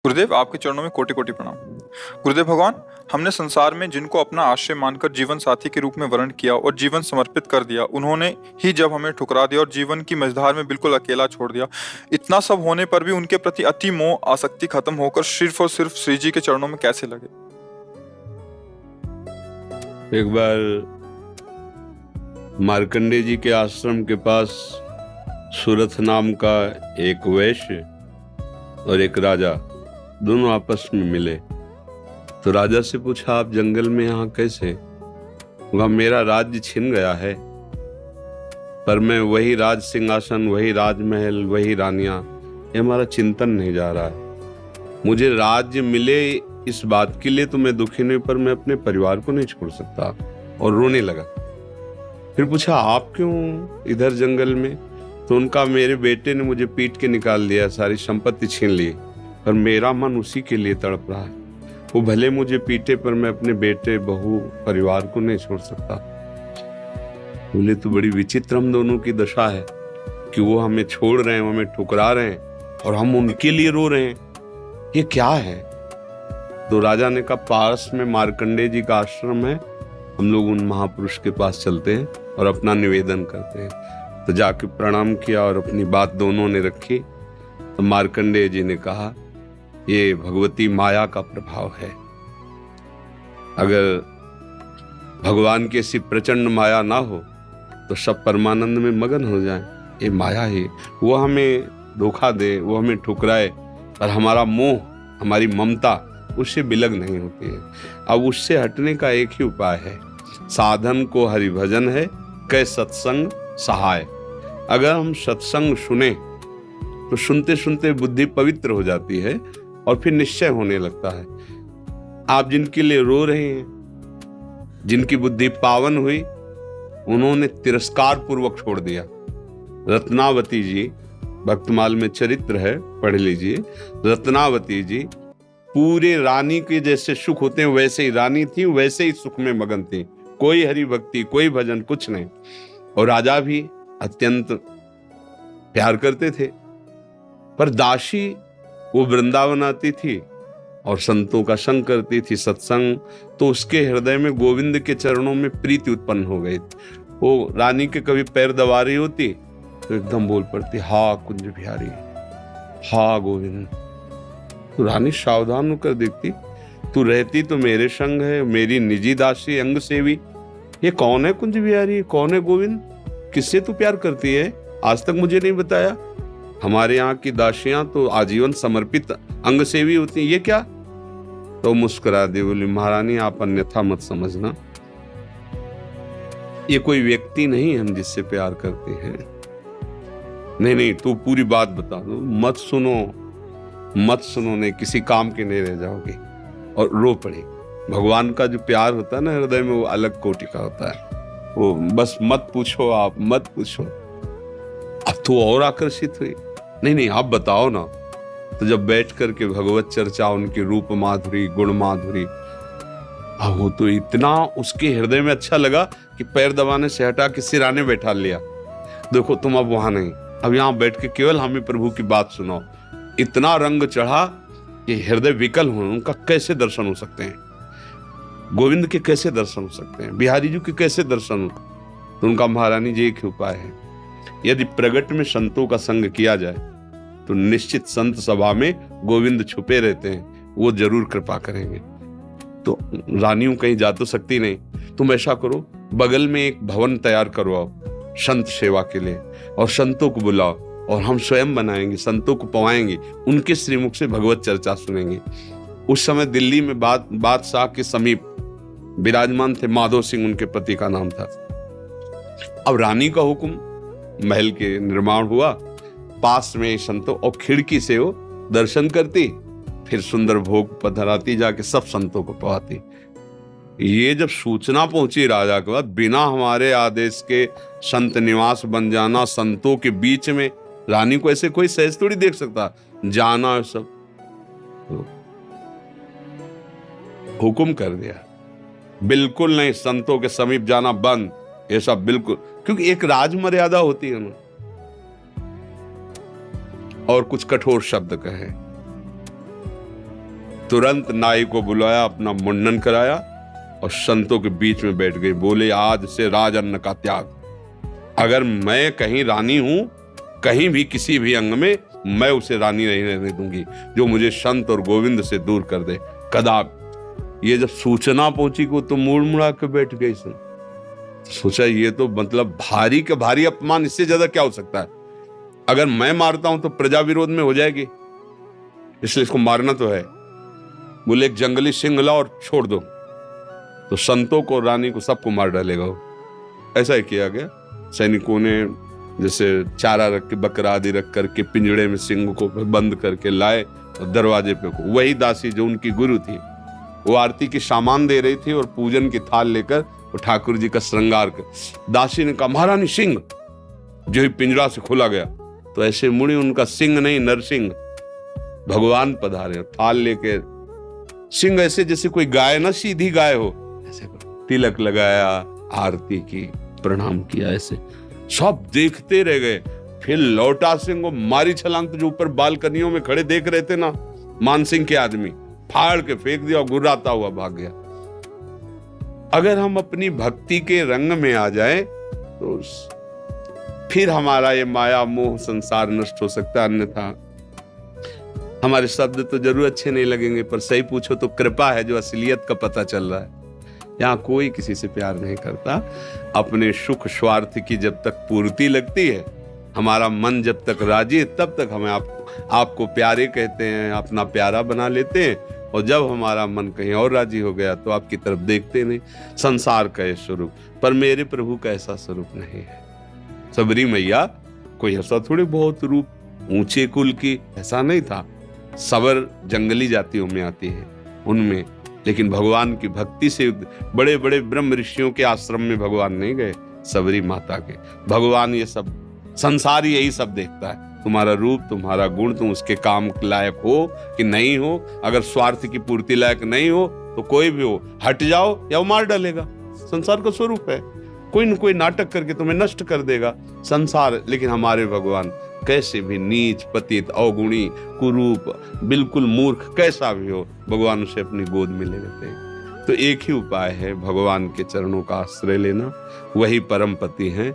गुरुदेव, आपके चरणों में कोटि कोटि प्रणाम। गुरुदेव भगवान, हमने संसार में जिनको अपना आश्रय मानकर जीवन साथी के रूप में वर्ण किया और जीवन समर्पित कर दिया, उन्होंने ही जब हमें ठुकरा दिया और जीवन की मझधार में बिल्कुल अकेला छोड़ दिया, इतना सब होने पर भी उनके प्रति अति मोह आसक्ति खत्म होकर सिर्फ और सिर्फ श्री जी के चरणों में कैसे लगे? एक बार मार्कंडेय जी के आश्रम के पास सुरथ नाम का एक वैश्य और एक राजा दोनों आपस में मिले। तो राजा से पूछा, आप जंगल में यहाँ कैसे? वह मेरा राज्य छिन गया है, पर मैं वही राज सिंहासन, वही राजमहल, वही रानियां, ये हमारा चिंतन नहीं जा रहा है। मुझे राज्य मिले इस बात के लिए तो मैं दुखी नहीं, पर मैं अपने परिवार को नहीं छोड़ सकता। और रोने लगा। फिर पूछा, आप क्यों इधर जंगल में? तो उनका, मेरे बेटे ने मुझे पीट के निकाल दिया, सारी संपत्ति छीन ली, पर मेरा मन उसी के लिए तड़प रहा है। वो भले मुझे पीटे, पर मैं अपने बेटे, बहू, परिवार को नहीं छोड़ सकता। बोले, तो बड़ी विचित्र हम दोनों की दशा है कि वो हमें छोड़ रहे हैं, वो हमें ठुकरा रहे हैं और हम उनके लिए रो रहे हैं, ये क्या है? तो राजा ने कहा, पास में मार्कंडेय जी का आश्रम है, हम लोग उन महापुरुष के पास चलते हैं और अपना निवेदन करते हैं। तो जाके प्रणाम किया और अपनी बात दोनों ने रखी। तो मार्कंडेय जी ने कहा, ये भगवती माया का प्रभाव है। अगर भगवान की ऐसी प्रचंड माया ना हो तो सब परमानंद में मगन हो जाएं। ये माया ही, वो हमें धोखा दे, वो हमें ठुकराए, पर हमारा मोह, हमारी ममता उससे बिलग नहीं होती है। अब उससे हटने का एक ही उपाय है, साधन को हरिभजन है, कै सत्संग सहाय। अगर हम सत्संग सुने तो सुनते सुनते बुद्धि पवित्र हो जाती है और फिर निश्चय होने लगता है। आप जिनके लिए रो रहे हैं, जिनकी बुद्धि पावन हुई, उन्होंने तिरस्कार पूर्वक छोड़ दिया। रत्नावती जी, भक्तमाल में चरित्र है, पढ़ लीजिए। रत्नावती जी पूरे रानी के जैसे सुख होते हैं वैसे ही रानी थी, वैसे ही सुख में मगन थी। कोई हरि भक्ति, कोई भजन, कुछ नहीं। और राजा भी अत्यंत प्यार करते थे, पर दासी वो वृंदावन आती थी और संतों का संग करती थी, सत्संग। तो उसके हृदय में गोविंद के चरणों में प्रीति उत्पन्न हो गई। वो रानी के कभी पैर दबा रही होती तो एकदम बोल पड़ती, हा कुंज बिहारी, हा गोविंद। तो रानी सावधान होकर देखती, तू रहती तो मेरे संग है, मेरी निजी दासी, अंग सेवी। ये कौन है कुंज बिहारी, कौन है गोविंद? किससे तू प्यार करती है? आज तक मुझे नहीं बताया। हमारे यहाँ की दासियां तो आजीवन समर्पित अंग सेवी होती हैं, ये क्या? तो मुस्कुरा दी, बोली, महारानी आप अन्यथा मत समझना, ये कोई व्यक्ति नहीं हम जिससे प्यार करते हैं। नहीं नहीं, तू पूरी बात बता दो, मत सुनो, मत सुनो, नहीं किसी काम के नहीं रह जाओगे। और रो पड़ी। भगवान का जो प्यार होता है ना हृदय में, वो अलग कोटि का होता है। वो बस मत पूछो, आप मत पूछो। अब तो और आकर्षित हुई, नहीं नहीं आप बताओ ना। तो जब बैठ करके भगवत चर्चा, उनकी रूप माधुरी, गुण माधुरी, वो तो इतना उसके हृदय में अच्छा लगा कि पैर दबाने से हटा के सिराने बैठा लिया। देखो तुम अब वहां नहीं, अब यहाँ बैठ के केवल हमें प्रभु की बात सुनाओ। इतना रंग चढ़ा कि हृदय विकल हो, उनका कैसे दर्शन हो सकते हैं? गोविंद के कैसे दर्शन हो सकते हैं? बिहारी जी के कैसे दर्शन हो? तो उनका, महारानी जी एक ही उपाय है, यदि प्रगट में संतों का संग किया जाए तो निश्चित संत सभा में गोविंद छुपे रहते हैं, वो जरूर कृपा करेंगे। तो रानियों कहीं जा तो सकती नहीं, तुम ऐसा करो, बगल में एक भवन तैयार करवाओ संत सेवा के लिए, और संतों को बुलाओ, और हम स्वयं बनाएंगे, संतों को पवाएंगे, उनके श्रीमुख से भगवत चर्चा सुनेंगे। उस समय दिल्ली में बादशाह के समीप विराजमान थे माधो सिंह, उनके पति का नाम था। अब रानी का हुक्म, महल के निर्माण हुआ, पास में संतों, और खिड़की से वो दर्शन करती, फिर सुंदर भोग पधराती, जाके सब संतों को पवाती। ये जब सूचना पहुंची राजा के बाद, बिना हमारे आदेश के संत निवास बन जाना, संतों के बीच में, रानी को ऐसे कोई सहज थोड़ी देख सकता, जाना सब। तो हुक्म कर दिया, बिल्कुल नहीं, संतों के समीप जाना बंद, ये सब बिल्कुल, क्योंकि एक राज मर्यादा होती है ना। और कुछ कठोर शब्द कहे। तुरंत नाई को बुलाया, अपना मुंडन कराया और संतों के बीच में बैठ गई। बोले, आज से राज अन्न का त्याग। अगर मैं कहीं रानी हूं, कहीं भी किसी भी अंग में, मैं उसे रानी नहीं रहने दूंगी जो मुझे संत और गोविंद से दूर कर दे। कदाप। ये जब सूचना पहुंची को तो मुड़ मुड़ा के बैठ गई। सोचा ये तो मतलब भारी का भारी अपमान, इससे ज्यादा क्या हो सकता है। अगर मैं मारता हूं तो प्रजा विरोध में हो जाएगी, इसलिए इसको मारना तो है। बोले, एक जंगली सिंह लाओ और छोड़ दो, तो संतों को, रानी को, सबको मार डालेगा वो। ऐसा ही किया गया। सैनिकों ने जैसे चारा रख के, बकरा आदि रख करके पिंजड़े में सिंह को बंद करके लाए और दरवाजे पे को। वही दासी जो उनकी गुरु थी, वो आरती की सामान दे रही थी और पूजन की थाल लेकर वो ठाकुर जी का श्रृंगार कर। दासी ने कहा, महारानी सिंह। जो ही पिंजरा से खोला गया तो ऐसे मुड़ी, उनका सिंह नहीं नरसिंह भगवान पधारे, थाल लेके। सिंह ऐसे जैसे कोई गाय ना, सीधी गाय हो, ऐसे तिलक लगाया, आरती की, प्रणाम किया। ऐसे सब देखते रह गए। फिर लौटा सिंह को मारी छलांग, तो जो ऊपर बालकनियों में खड़े देख रहे थे ना मान सिंह के आदमी, फाड़ के फेंक दिया और गुर्राता हुआ भाग गया। अगर हम अपनी भक्ति के रंग में आ जाएं तो फिर हमारा ये माया मोह संसार नष्ट हो सकता है। अन्यथा हमारे शब्द तो जरूर अच्छे नहीं लगेंगे, पर सही पूछो तो कृपा है जो असलियत का पता चल रहा है। यहाँ कोई किसी से प्यार नहीं करता। अपने सुख स्वार्थ की जब तक पूर्ति लगती है, हमारा मन जब तक राजी है, तब तक हमें आपको प्यारे कहते हैं, अपना प्यारा बना लेते हैं। और जब हमारा मन कहीं और राजी हो गया तो आपकी तरफ देखते नहीं। संसार का ये स्वरूप, पर मेरे प्रभु का ऐसा स्वरूप नहीं है। सबरी मैया कोई ऐसा थोड़ी बहुत रूप ऊंचे कुल की, ऐसा नहीं था। सबर जंगली जातियों में आती है उनमें, लेकिन भगवान की भक्ति से बड़े बड़े ब्रह्म ऋषियों के आश्रम में भगवान नहीं गए, सबरी माता के। भगवान ये सब संसार यही सब देखता है, तुम्हारा रूप, तुम्हारा गुण, तुम उसके काम लायक हो कि नहीं हो। अगर स्वार्थ की पूर्ति लायक नहीं हो तो कोई भी हो, हट जाओ या वो मार डालेगा। संसार का स्वरूप है, कोई न कोई नाटक करके तुम्हें नष्ट कर देगा संसार। लेकिन हमारे भगवान कैसे भी नीच, पतित, अवगुणी, कुरूप, बिल्कुल मूर्ख कैसा भी हो, भगवान उसे अपनी गोद में ले लेते हैं। तो एक ही उपाय है, भगवान के चरणों का आश्रय लेना, वही परम पति हैं।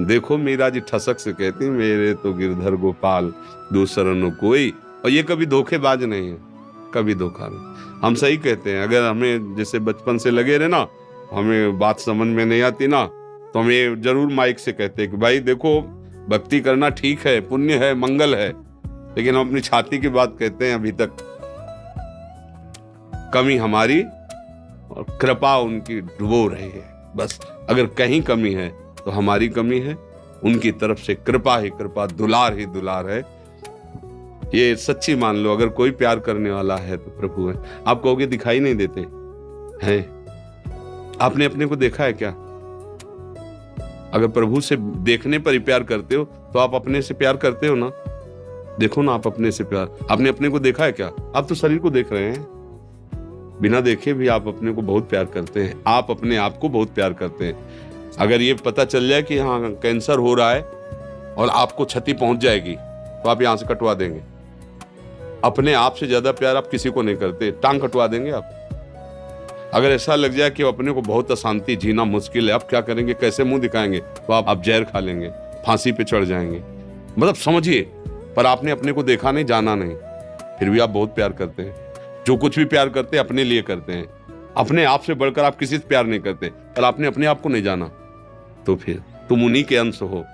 देखो मीरा जी ठसक से कहती, मेरे तो गिरधर गोपाल दूसरा न कोई। और ये कभी धोखेबाज नहीं है, कभी धोखा नहीं। हम सही कहते हैं। अगर हमें जैसे बचपन से लगे रहे ना, हमें बात समझ में नहीं आती ना, तो हम ये जरूर माइक से कहते हैं कि भाई देखो, भक्ति करना ठीक है, पुण्य है, मंगल है, लेकिन हम अपनी छाती की बात कहते हैं। अभी तक कमी हमारी और कृपा उनकी डुबो रही है। बस अगर कहीं कमी है तो हमारी कमी है, उनकी तरफ से कृपा ही कृपा, दुलार ही दुलार है। ये सच्ची मान लो। अगर कोई प्यार करने वाला है तो प्रभु है। आप कहोगे दिखाई नहीं देते हैं, आपने अपने को देखा है क्या? अगर प्रभु से देखने पर ही प्यार करते हो तो आप अपने से प्यार करते हो ना। देखो ना, आप अपने से प्यार, आपने अपने को देखा है क्या? आप तो शरीर को देख रहे हैं, बिना देखे भी आप अपने को बहुत प्यार करते हैं। आप अपने आप को बहुत प्यार करते हैं। अगर ये पता चल जाए कि हाँ कैंसर हो रहा है और आपको क्षति पहुंच जाएगी तो आप यहां से कटवा देंगे। अपने आप से ज्यादा प्यार आप किसी को नहीं करते, टांग कटवा देंगे आप। अगर ऐसा लग जाए कि अपने को बहुत अशांति, जीना मुश्किल है, आप क्या करेंगे, कैसे मुंह दिखाएंगे, तो आप जहर खा लेंगे, फांसी पे चढ़ जाएंगे। मतलब समझिए, पर आपने अपने को देखा नहीं, जाना नहीं, फिर भी आप बहुत प्यार करते हैं। जो कुछ भी प्यार करते हैं अपने लिए करते हैं। अपने आप से बढ़कर आप किसी से प्यार नहीं करते, पर आपने अपने आप को नहीं जाना, तो फिर तुम उन्हीं के अंश हो।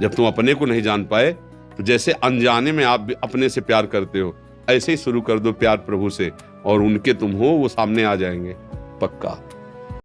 जब तुम अपने को नहीं जान पाए तो जैसे अनजाने में आप अपने से प्यार करते हो, ऐसे ही शुरू कर दो प्यार प्रभु से, और उनके तुम हो वो सामने आ जाएंगे पक्का।